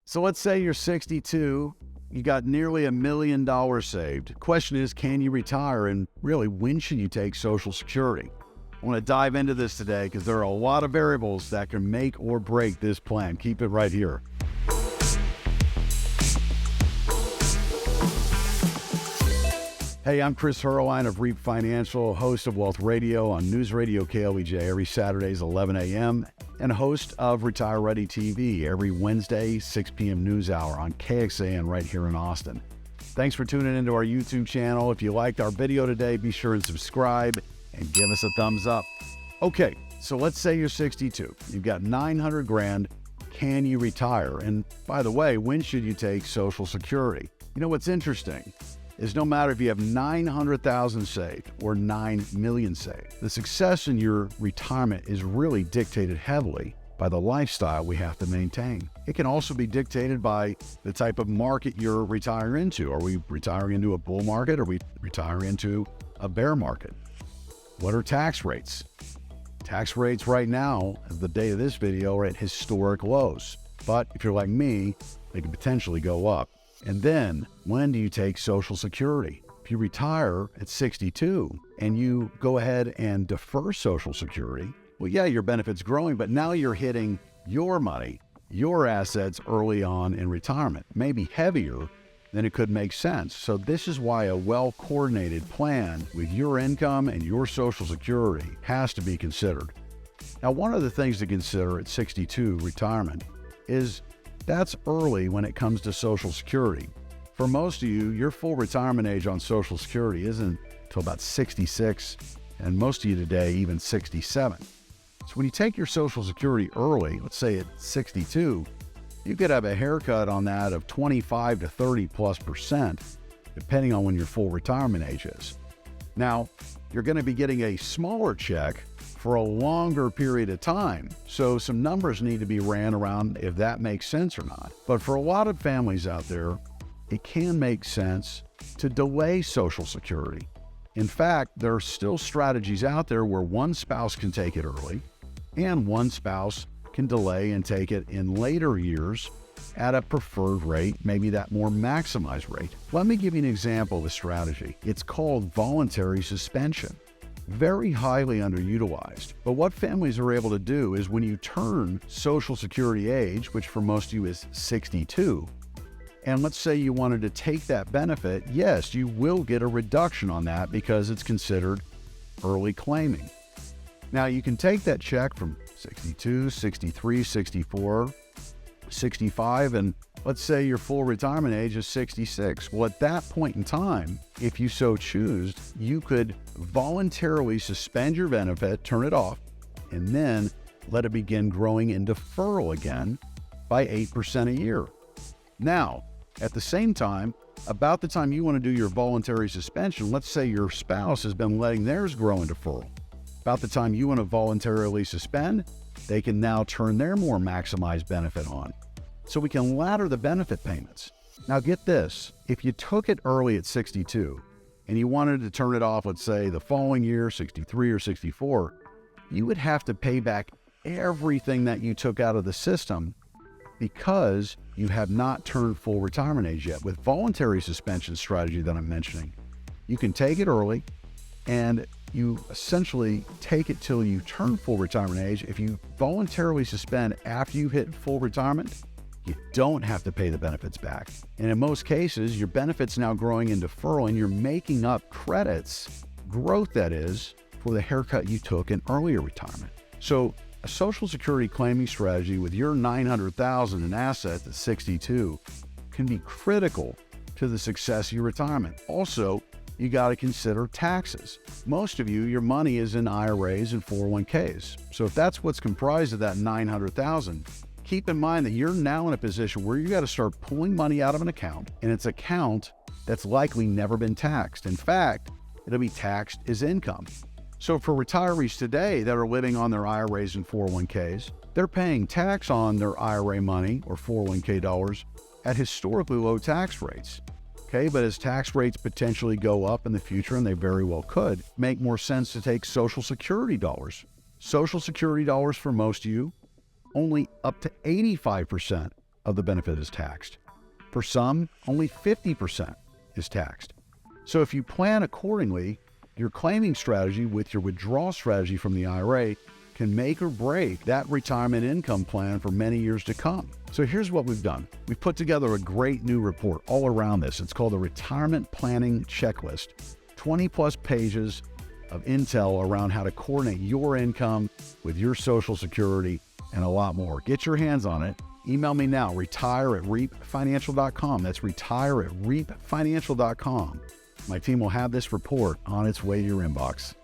So let's say you're 62, you got nearly $1 million saved. Question is, can you retire? And really, when should you take Social Security? I want to dive into this today because there are a lot of variables that can make or break this plan. Keep it right here. Hey, I'm Chris Herline of REAP Financial, host of Wealth Radio on News Radio KLEJ every Saturdays, 11 a.m., and host of Retire Ready TV every Wednesday, 6 p.m. news hour on KXAN right here in Austin. Thanks for tuning into our YouTube channel. If you liked our video today, be sure and subscribe and give us a thumbs up. Okay, so let's say you're 62. You've got 900 grand. Can you retire? And by the way, when should you take Social Security? You know what's interesting is no matter if you have 900,000 saved or 9 million saved, the success in your retirement is really dictated heavily by the lifestyle we have to maintain. It can also be dictated by the type of market you're retiring into. Are we retiring into a bull market? Are we retiring into a bear market? What are tax rates? Tax rates right now, as the day of this video, are at historic lows. But if you're like me, they could potentially go up. And then, when do you take Social Security? If you retire at 62 and you go ahead and defer Social Security, well, yeah, your benefit's growing, but now you're hitting your money, your assets early on in retirement, maybe heavier than it could make sense. So this is why a well-coordinated plan with your income and your Social Security has to be considered. Now, one of the things to consider at 62 retirement is that's early when it comes to Social Security. For most of you, your full retirement age on Social Security isn't until about 66, and most of you today, even 67. So when you take your Social Security early, let's say at 62, you could have a haircut on that of 25 to 30+%, depending on when your full retirement age is. Now, you're going to be getting a smaller check for a longer period of time. So some numbers need to be ran around if that makes sense or not. But for a lot of families out there, it can make sense to delay Social Security. In fact, there are still strategies out there where one spouse can take it early and one spouse can delay and take it in later years at a preferred rate, maybe that more maximized rate. Let me give you an example of a strategy. It's called voluntary suspension. Very highly underutilized. But what families are able to do is when you turn Social Security age, which for most of you is 62, and let's say you wanted to take that benefit, yes, you will get a reduction on that because it's considered early claiming. Now, you can take that check from 62, 63, 64, 65, and let's say your full retirement age is 66. Well, at that point in time, if you so choose, you could voluntarily suspend your benefit, turn it off, and then let it begin growing in deferral again by 8% a year. Now, at the same time, about the time you want to do your voluntary suspension, let's say your spouse has been letting theirs grow in deferral. About the time you want to voluntarily suspend, they can now turn their more maximized benefit on. So we can ladder the benefit payments. Now get this, if you took it early at 62 and you wanted to turn it off, let's say the following year, 63 or 64, you would have to pay back everything that you took out of the system because you have not turned full retirement age yet. With voluntary suspension strategy that I'm mentioning, you can take it early and you essentially take it till you turn full retirement age. If you voluntarily suspend after you hit full retirement, you don't have to pay the benefits back. And in most cases, your benefits now growing in deferral and you're making up credits, growth that is, for the haircut you took in earlier retirement. So a Social Security claiming strategy with your $900,000 in assets at 62 can be critical to the success of your retirement. Also, you got to consider taxes. Most of you, your money is in IRAs and 401ks. So if that's what's comprised of that $900,000, keep in mind that you're now in a position where you got to start pulling money out of an account, and it's an account that's likely never been taxed. In fact, it'll be taxed as income. So for retirees today that are living on their IRAs and 401ks, they're paying tax on their IRA money or 401k dollars at historically low tax rates. Okay, but as tax rates potentially go up in the future, and they very well could, make more sense to take Social Security dollars. Social Security dollars for most of you, only up to 85% of the benefit is taxed. For some, only 50% is taxed. So if you plan accordingly, your claiming strategy with your withdrawal strategy from the IRA can make or break that retirement income plan for many years to come. So here's what we've done. We've put together a great new report all around this. It's called the Retirement Planning Checklist. 20 plus pages of intel around how to coordinate your income with your Social Security and a lot more. Get your hands on it. Email me now, retire@reapfinancial.com. That's retire@reapfinancial.com. My team will have this report on its way to your inbox.